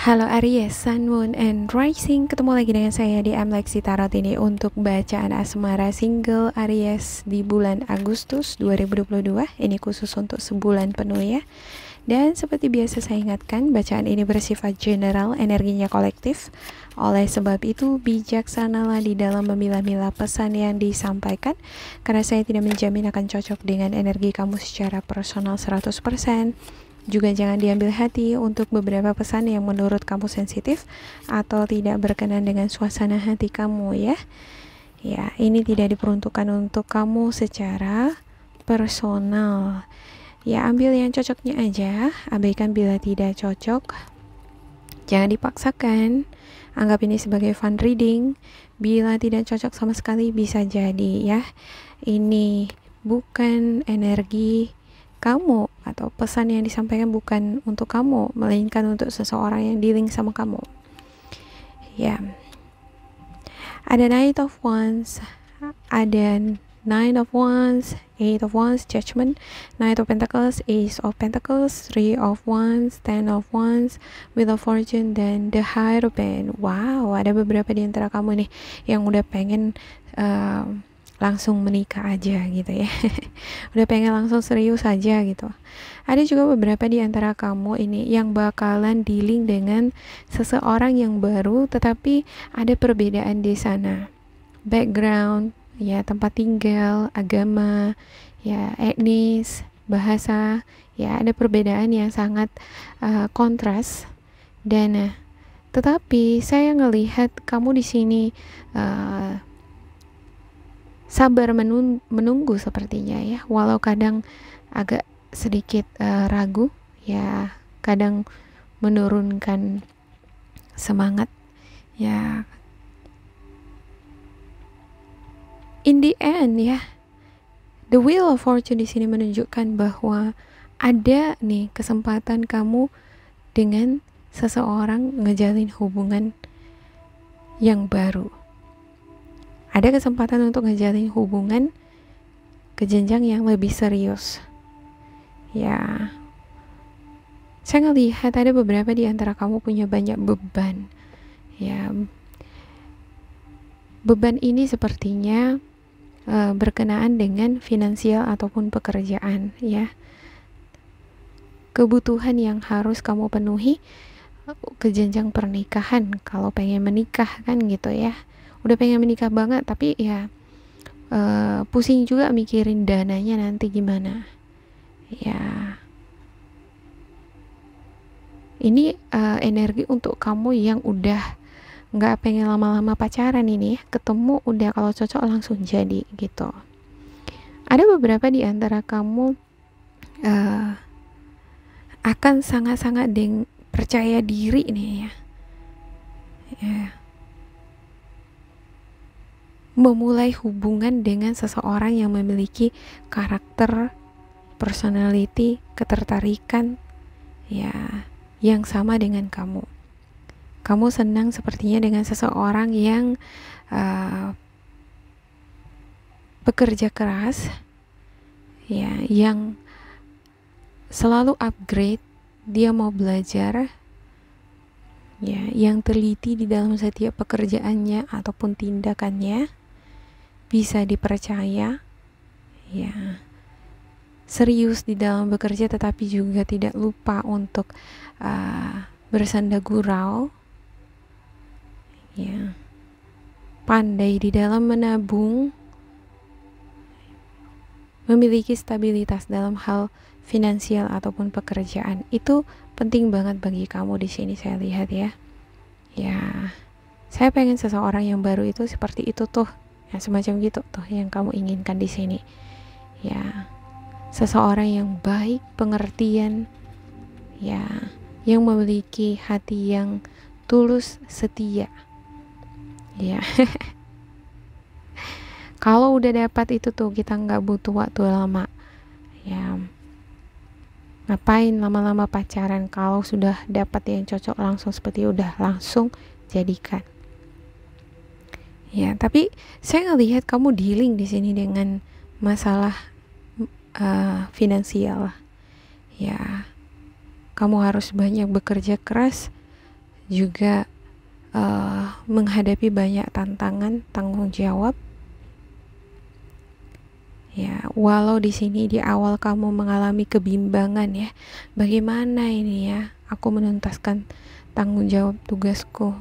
Halo Aries, Sun, Moon, and Rising. Ketemu lagi dengan saya di Lexi Tarot ini untuk bacaan asmara single Aries di bulan Agustus 2022. Ini khusus untuk sebulan penuh ya. Dan seperti biasa saya ingatkan, bacaan ini bersifat general, energinya kolektif. Oleh sebab itu, bijaksanalah di dalam memilah-milah pesan yang disampaikan, karena saya tidak menjamin akan cocok dengan energi kamu secara personal 100%. Juga jangan diambil hati untuk beberapa pesan yang menurut kamu sensitif atau tidak berkenan dengan suasana hati kamu ya. Ya, ini tidak diperuntukkan untuk kamu secara personal. Ya, ambil yang cocoknya aja, abaikan bila tidak cocok. Jangan dipaksakan. Anggap ini sebagai fun reading. Bila tidak cocok sama sekali bisa jadi ya. Ini bukan energi kamu, atau pesan yang disampaikan bukan untuk kamu, melainkan untuk seseorang yang dealing sama kamu. Ya. Ada Knight of Wands, ada Nine of Wands, Eight of Wands, Judgment, Knight of Pentacles, Ace of Pentacles, Three of Wands, Ten of Wands, Wheel of Fortune, dan The Hierophant. Wow, ada beberapa di antara kamu nih yang udah pengen langsung menikah aja gitu ya. Udah pengen langsung serius aja gitu. Ada juga beberapa di antara kamu ini yang bakalan dealing dengan seseorang yang baru, tetapi ada perbedaan di sana. Background, ya, tempat tinggal, agama, ya, etnis, bahasa, ya, ada perbedaan yang sangat kontras. Dan tetapi saya ngelihat kamu di sini sabar menunggu sepertinya ya, walau kadang agak sedikit ragu ya, kadang menurunkan semangat ya. In the end ya, the Wheel of Fortune di sini menunjukkan bahwa ada nih kesempatan kamu dengan seseorang ngejalin hubungan yang baru. Ada kesempatan untuk ngejalin hubungan ke jenjang yang lebih serius. Ya, saya ngelihat ada beberapa di antara kamu punya banyak beban. Ya, beban ini sepertinya berkenaan dengan finansial ataupun pekerjaan ya. Kebutuhan yang harus kamu penuhi ke jenjang pernikahan kalau pengen menikah kan gitu ya. Udah pengen menikah banget tapi ya pusing juga mikirin dananya nanti gimana ya. Ini energi untuk kamu yang udah nggak pengen lama-lama pacaran ini ya. Ketemu udah, kalau cocok langsung jadi gitu. Ada beberapa di antara kamu akan sangat-sangat percaya diri nih ya. Memulai hubungan dengan seseorang yang memiliki karakter, personality, ketertarikan ya yang sama dengan kamu. Kamu senang sepertinya dengan seseorang yang bekerja keras ya, yang selalu upgrade, dia mau belajar ya, yang teliti di dalam setiap pekerjaannya ataupun tindakannya, bisa dipercaya ya, serius di dalam bekerja tetapi juga tidak lupa untuk bersanda gurau ya, pandai di dalam menabung, memiliki stabilitas dalam hal finansial ataupun pekerjaan. Itu penting banget bagi kamu di sini saya lihat ya. Ya, saya pengen seseorang yang baru itu seperti itu tuh. Ya, semacam gitu tuh yang kamu inginkan di sini. Ya, seseorang yang baik, pengertian, ya, yang memiliki hati yang tulus, setia. Ya. Kalau udah dapat itu tuh, kita nggak butuh waktu lama. Ya. Ngapain lama-lama pacaran, kalau sudah dapat yang cocok langsung seperti udah langsung jadikan. Ya, tapi saya ngelihat kamu dealing di sini dengan masalah finansial. Ya, kamu harus banyak bekerja keras juga menghadapi banyak tantangan, tanggung jawab. Ya, walau di sini di awal kamu mengalami kebimbangan ya, bagaimana ini ya, aku menuntaskan tanggung jawab tugasku.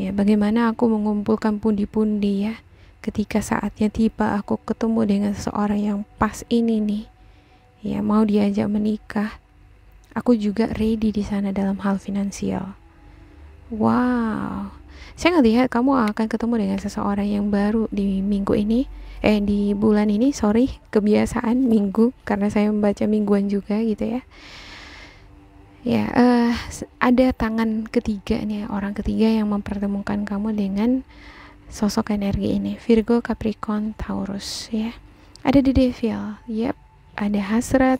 Ya, bagaimana aku mengumpulkan pundi-pundi ya, ketika saatnya tiba aku ketemu dengan seseorang yang pas ini nih, ya mau diajak menikah. Aku juga ready di sana dalam hal finansial. Wow, saya ngelihat kamu akan ketemu dengan seseorang yang baru di minggu ini, di bulan ini, sorry, kebiasaan minggu, karena saya membaca mingguan juga gitu ya. Ya, ada tangan ketiga nih, orang ketiga yang mempertemukan kamu dengan sosok energi ini, Virgo, Capricorn, Taurus ya. Ada di Devil, yep, ada hasrat,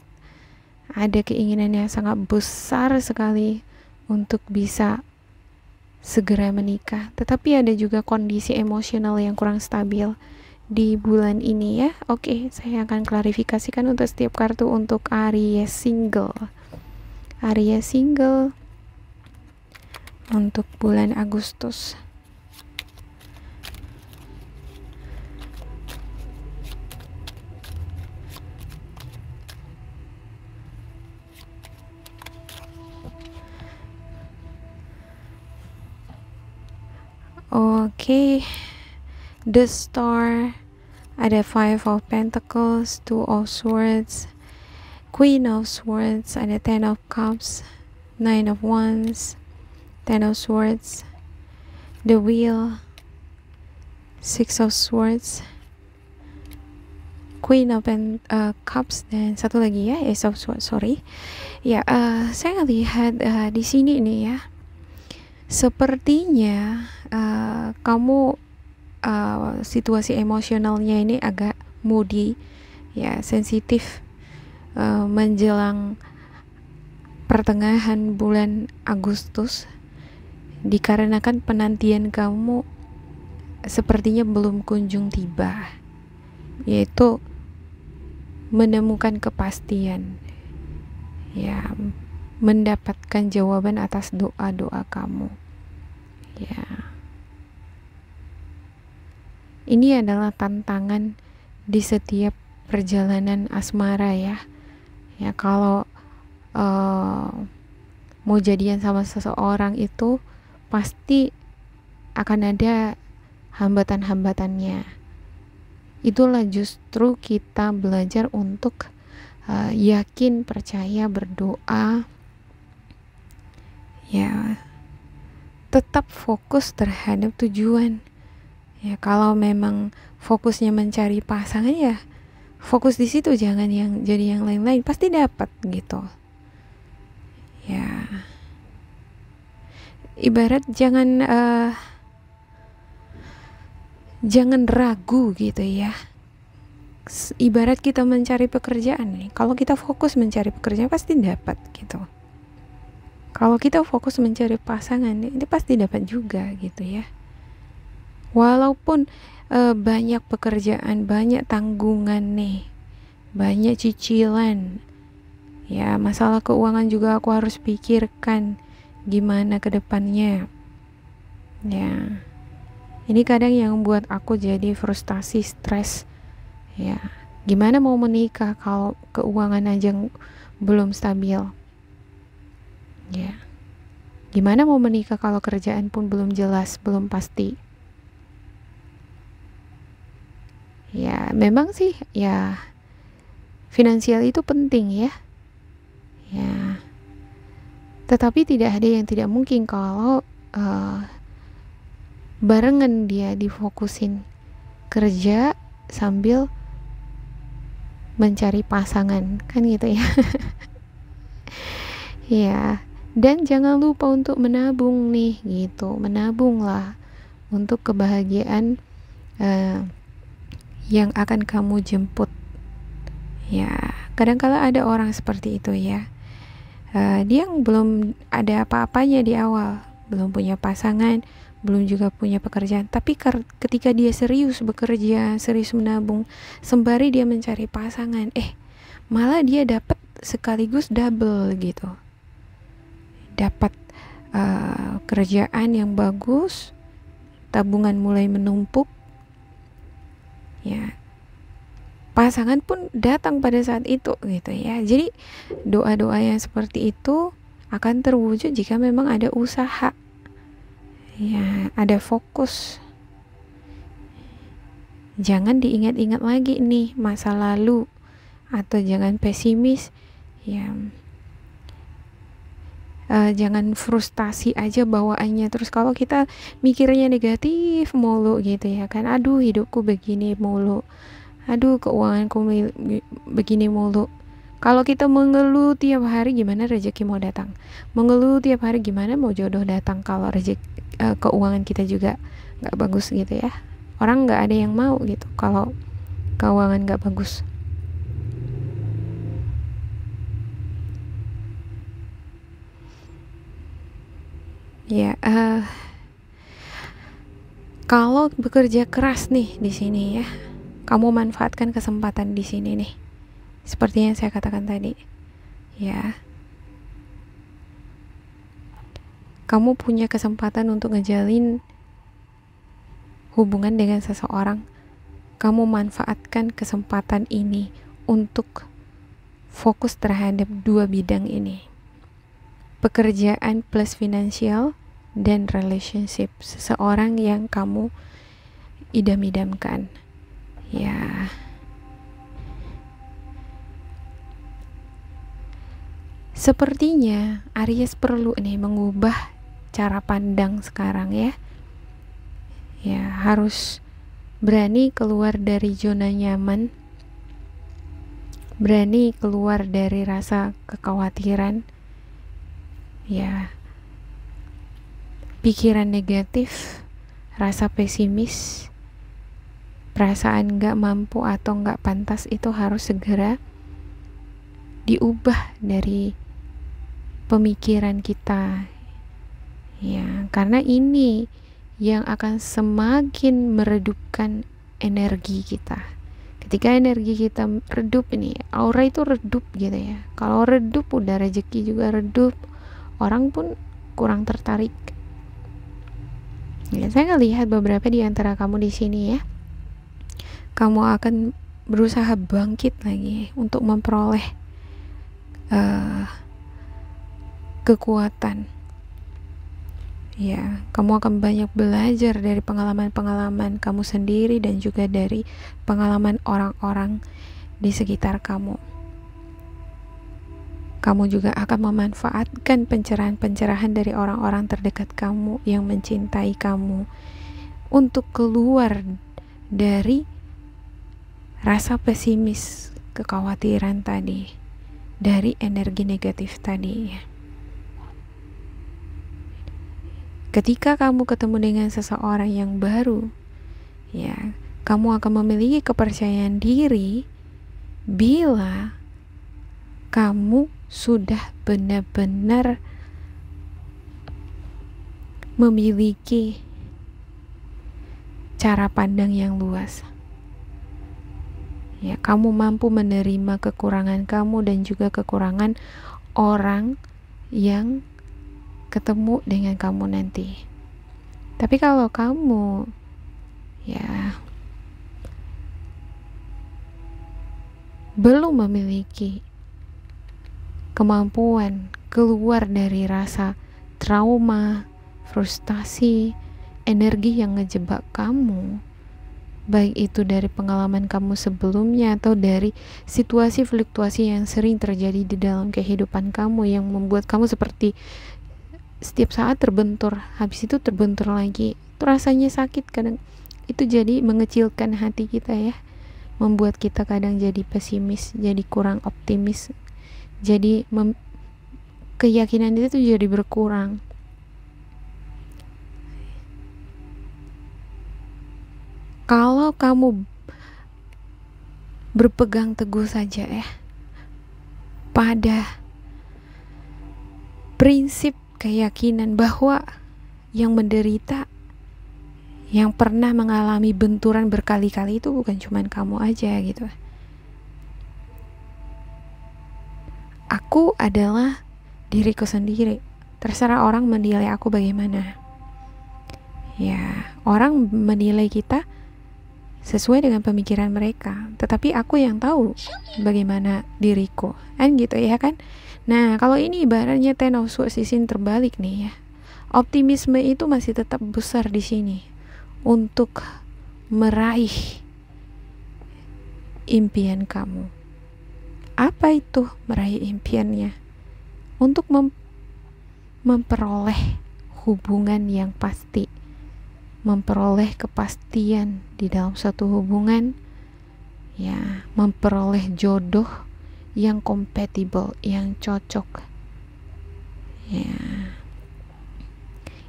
ada keinginan yang sangat besar sekali untuk bisa segera menikah, tetapi ada juga kondisi emosional yang kurang stabil di bulan ini ya. Oke, saya akan klarifikasikan untuk setiap kartu. Untuk Aries single untuk bulan Agustus. Oke, The Star, ada Five of Pentacles, Two of Swords, Queen of Swords, ada Ten of Cups, Nine of Wands, Ten of Swords, The Wheel, Six of Swords, Queen of Cups, dan satu lagi ya, Ace of Swords, sorry. Ya, saya lihat di sini nih ya, sepertinya kamu situasi emosionalnya ini agak moody ya, sensitif menjelang pertengahan bulan Agustus, dikarenakan penantian kamu sepertinya belum kunjung tiba, yaitu menemukan kepastian ya, mendapatkan jawaban atas doa-doa kamu ya. Ini adalah tantangan di setiap perjalanan asmara ya. Ya, kalau mau jadian sama seseorang itu pasti akan ada hambatan-hambatannya. Itulah justru kita belajar untuk yakin, percaya, berdoa ya, tetap fokus terhadap tujuan. Ya, kalau memang fokusnya mencari pasangan ya fokus di situ, jangan yang jadi yang lain-lain, pasti dapat gitu. Ya, ibarat jangan ragu gitu ya. Ibarat kita mencari pekerjaan nih, kalau kita fokus mencari pekerjaan pasti dapat gitu. Kalau kita fokus mencari pasangan, ini pasti dapat juga gitu ya. Walaupun banyak pekerjaan, banyak tanggungan nih, banyak cicilan ya, masalah keuangan juga aku harus pikirkan gimana ke depannya ya. Ini kadang yang buat aku jadi frustasi, stres ya. Gimana mau menikah kalau keuangan aja belum stabil ya. Gimana mau menikah kalau kerjaan pun belum jelas, belum pasti. Ya, memang sih ya finansial itu penting ya. Ya. Tetapi tidak ada yang tidak mungkin kalau barengan dia difokusin kerja sambil mencari pasangan, kan gitu ya. Ya, dan jangan lupa untuk menabung nih gitu. Menabunglah untuk kebahagiaan yang akan kamu jemput ya. Kadang-kala ada orang seperti itu ya, dia belum ada apa-apanya di awal, belum punya pasangan, belum juga punya pekerjaan, tapi ketika dia serius bekerja, serius menabung, sembari dia mencari pasangan, malah dia dapat sekaligus double gitu, dapat kerjaan yang bagus, tabungan mulai menumpuk, ya pasangan pun datang pada saat itu gitu ya. Jadi doa-doa yang seperti itu akan terwujud jika memang ada usaha, ya ada fokus. Jangan diingat-ingat lagi nih masa lalu, atau jangan pesimis, ya jangan frustasi aja bawaannya. Terus kalau kita mikirnya negatif mulu gitu ya kan, aduh hidupku begini mulu, aduh keuanganku begini mulu. Kalau kita mengeluh tiap hari, gimana rezeki mau datang? Mengeluh tiap hari, gimana mau jodoh datang kalau keuangan kita juga nggak bagus gitu ya. Orang nggak ada yang mau gitu kalau keuangan nggak bagus. Ya, kalau bekerja keras nih di sini ya, kamu manfaatkan kesempatan di sini nih. Seperti yang saya katakan tadi, ya. Kamu punya kesempatan untuk ngejalin hubungan dengan seseorang. Kamu manfaatkan kesempatan ini untuk fokus terhadap dua bidang ini. Pekerjaan plus finansial dan relationship, seseorang yang kamu idam-idamkan. Ya. Sepertinya Aries perlu nih mengubah cara pandang sekarang ya. Ya, harus berani keluar dari zona nyaman, berani keluar dari rasa kekhawatiran, ya, pikiran negatif, rasa pesimis, perasaan gak mampu atau gak pantas, itu harus segera diubah dari pemikiran kita, ya, karena ini yang akan semakin meredupkan energi kita. Ketika energi kita redup, ini aura itu redup gitu ya. Kalau redup, udah rezeki juga redup, orang pun kurang tertarik. Ya, saya ngelihat beberapa di antara kamu di sini ya, kamu akan berusaha bangkit lagi untuk memperoleh kekuatan. Ya, kamu akan banyak belajar dari pengalaman-pengalaman kamu sendiri dan juga dari pengalaman orang-orang di sekitar kamu. Kamu juga akan memanfaatkan pencerahan-pencerahan dari orang-orang terdekat kamu yang mencintai kamu untuk keluar dari rasa pesimis, kekhawatiran tadi, dari energi negatif tadi. Ketika kamu ketemu dengan seseorang yang baru, ya, kamu akan memiliki kepercayaan diri bila kamu sudah benar-benar memiliki cara pandang yang luas. Ya, kamu mampu menerima kekurangan kamu dan juga kekurangan orang yang ketemu dengan kamu nanti. Tapi kalau kamu ya belum memiliki kemampuan keluar dari rasa trauma, frustasi, energi yang ngejebak kamu, baik itu dari pengalaman kamu sebelumnya atau dari situasi fluktuasi yang sering terjadi di dalam kehidupan kamu yang membuat kamu seperti setiap saat terbentur, habis itu terbentur lagi, itu rasanya sakit kadang. Itu jadi mengecilkan hati kita ya, membuat kita kadang jadi pesimis, jadi kurang optimis, jadi keyakinan itu jadi berkurang. Kalau kamu berpegang teguh saja ya pada prinsip keyakinan bahwa yang menderita, yang pernah mengalami benturan berkali-kali itu bukan cuma kamu aja gitu. Aku adalah diriku sendiri. Terserah orang menilai aku bagaimana. Ya, orang menilai kita sesuai dengan pemikiran mereka, tetapi aku yang tahu bagaimana diriku, kan gitu ya kan. Nah, kalau ini ibaratnya Ten of Swords sisi terbalik nih ya. Optimisme itu masih tetap besar di sini untuk meraih impian kamu. Apa itu meraih impiannya? Untuk memperoleh hubungan yang pasti, memperoleh kepastian di dalam suatu hubungan, ya, memperoleh jodoh yang compatible, yang cocok, ya.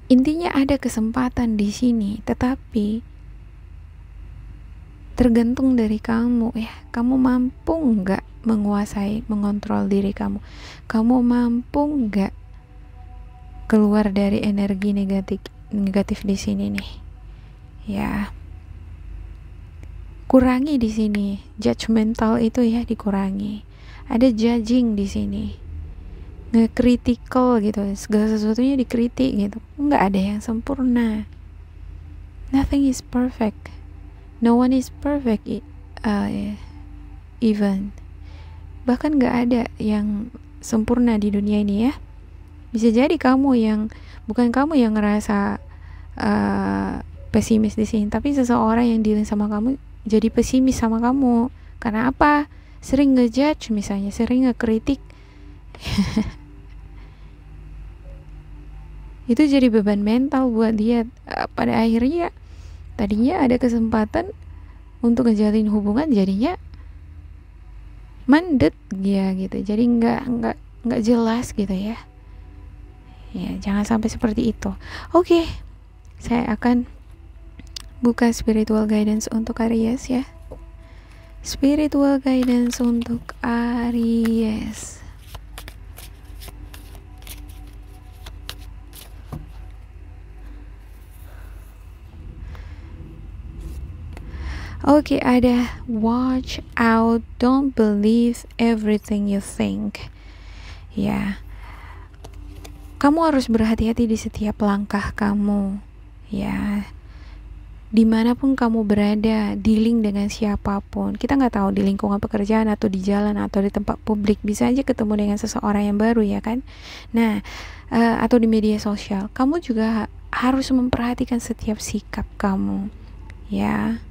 Intinya ada kesempatan di sini, tetapi tergantung dari kamu ya. Kamu mampu nggak menguasai, mengontrol diri kamu? Kamu mampu nggak keluar dari energi negatif di sini nih? Ya, kurangi di sini judgmental itu ya, dikurangi. Ada judging di sini, nge-critical gitu, segala sesuatunya dikritik gitu. Nggak ada yang sempurna. Nothing is perfect. No one is perfect. Even bahkan nggak ada yang sempurna di dunia ini ya. Bisa jadi bukan kamu yang ngerasa pesimis di sini, tapi seseorang yang dealing sama kamu jadi pesimis sama kamu. Karena apa? Sering ngejudge misalnya, sering ngekritik. Itu jadi beban mental buat dia. Pada akhirnya tadinya ada kesempatan untuk ngejalin hubungan, jadinya mandet ya gitu. Jadi nggak jelas gitu ya. Ya, jangan sampai seperti itu. Oke, saya akan buka spiritual guidance untuk Aries ya. Spiritual guidance untuk Aries. Oke, ada watch out, don't believe everything you think. Ya, kamu harus berhati-hati di setiap langkah kamu. Ya, dimanapun kamu berada, dealing dengan siapapun. Kita nggak tahu di lingkungan pekerjaan atau di jalan atau di tempat publik, bisa aja ketemu dengan seseorang yang baru ya kan. Nah, atau di media sosial, kamu juga harus memperhatikan setiap sikap kamu. Ya,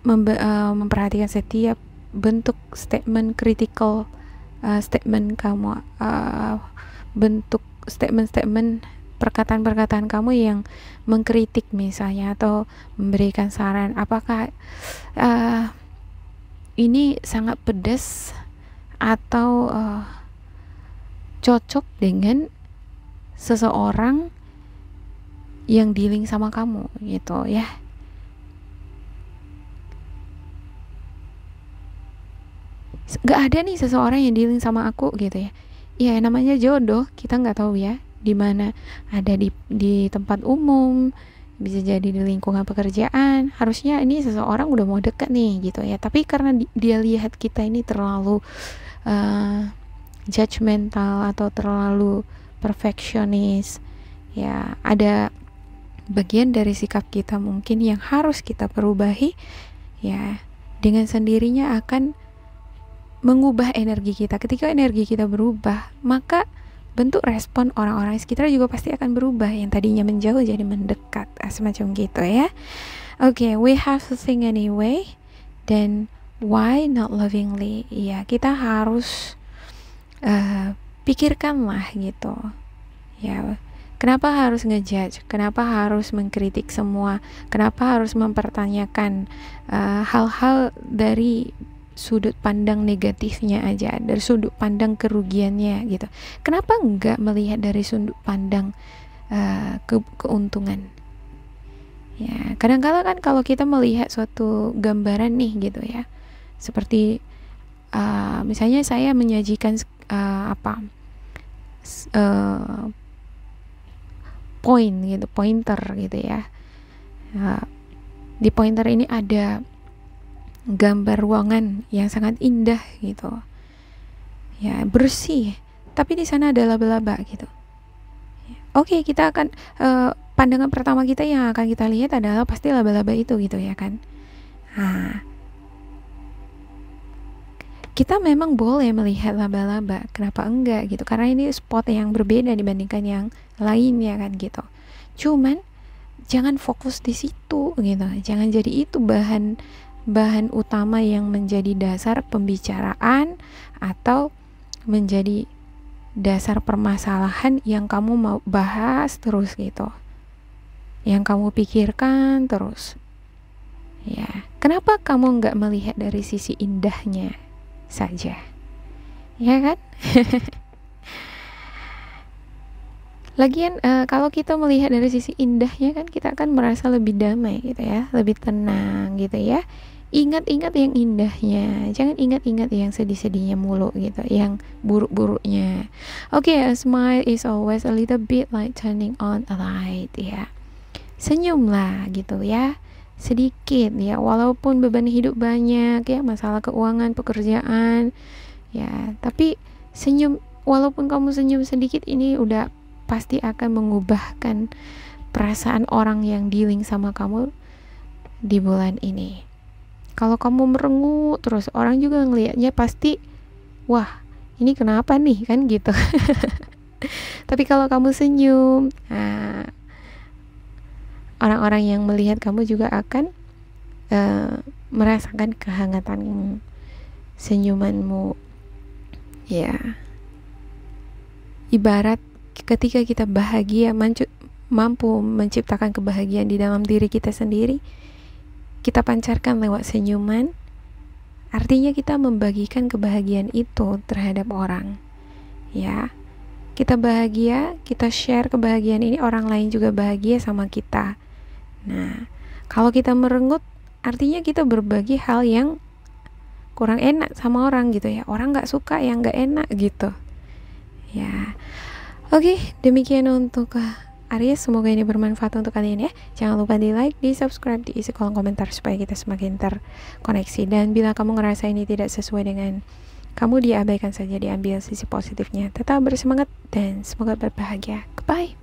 memperhatikan setiap bentuk statement critical, statement kamu, bentuk statement-statement, perkataan-perkataan kamu yang mengkritik misalnya, atau memberikan saran. Apakah ini sangat pedas atau cocok dengan seseorang yang dealing sama kamu gitu ya. Gak ada nih seseorang yang dealing sama aku gitu ya. Ya namanya jodoh, kita nggak tahu ya di mana. Ada di tempat umum, bisa jadi di lingkungan pekerjaan. Harusnya ini seseorang udah mau dekat nih gitu ya. Tapi karena dia lihat kita ini terlalu judgmental atau terlalu perfeksionis, ya ada bagian dari sikap kita mungkin yang harus kita perubahi. Ya, dengan sendirinya akan mengubah energi kita. Ketika energi kita berubah, maka bentuk respon orang-orang sekitar juga pasti akan berubah. Yang tadinya menjauh jadi mendekat, semacam gitu ya. Okay, we have to think anyway. Then why not lovingly? Ya, kita harus pikirkanlah gitu. Ya, kenapa harus ngejudge? Kenapa harus mengkritik semua? Kenapa harus mempertanyakan hal-hal dari sudut pandang negatifnya aja, dari sudut pandang kerugiannya gitu? Kenapa enggak melihat dari sudut pandang keuntungan? Ya, kadang-kala kan kalau kita melihat suatu gambaran nih gitu ya, seperti misalnya saya menyajikan pointer gitu ya. Di pointer ini ada gambar ruangan yang sangat indah gitu ya, bersih, tapi di sana ada laba-laba gitu. Oke, kita akan pandangan pertama kita yang akan kita lihat adalah pasti laba-laba itu gitu ya kan. Nah, kita memang boleh melihat laba-laba, kenapa enggak gitu, karena ini spot yang berbeda dibandingkan yang lainnya kan gitu. Cuman jangan fokus di situ gitu, jangan jadi itu bahan utama yang menjadi dasar pembicaraan atau menjadi dasar permasalahan yang kamu mau bahas terus gitu, yang kamu pikirkan terus ya. Kenapa kamu nggak melihat dari sisi indahnya saja, ya kan? Lagian kalau kita melihat dari sisi indahnya kan kita akan merasa lebih damai gitu ya, lebih tenang gitu ya. Ingat-ingat yang indahnya, jangan ingat-ingat yang sedih-sedihnya mulu gitu, yang buruk-buruknya. Oke, a smile is always a little bit like turning on a light ya. Senyumlah gitu ya, sedikit ya, walaupun beban hidup banyak ya, masalah keuangan, pekerjaan ya, tapi senyum, walaupun kamu senyum sedikit, ini udah pasti akan mengubahkan perasaan orang yang dealing sama kamu di bulan ini. Kalau kamu merengut terus, orang juga ngelihatnya pasti, wah ini kenapa nih kan gitu. Tapi kalau kamu senyum, nah, orang-orang yang melihat kamu juga akan merasakan kehangatan senyumanmu ya. Ibarat ketika kita bahagia, mampu menciptakan kebahagiaan di dalam diri kita sendiri, kita pancarkan lewat senyuman, artinya kita membagikan kebahagiaan itu terhadap orang ya. Kita bahagia, kita share kebahagiaan ini, orang lain juga bahagia sama kita. Nah, kalau kita merengut, artinya kita berbagi hal yang kurang enak sama orang gitu ya, orang gak suka yang gak enak gitu ya. Oke, demikian untuk Aries, semoga ini bermanfaat untuk kalian ya. Jangan lupa di like, di subscribe, diisi kolom komentar supaya kita semakin terkoneksi. Dan bila kamu ngerasa ini tidak sesuai dengan kamu, diabaikan saja, diambil sisi positifnya. Tetap bersemangat dan semoga berbahagia. Goodbye.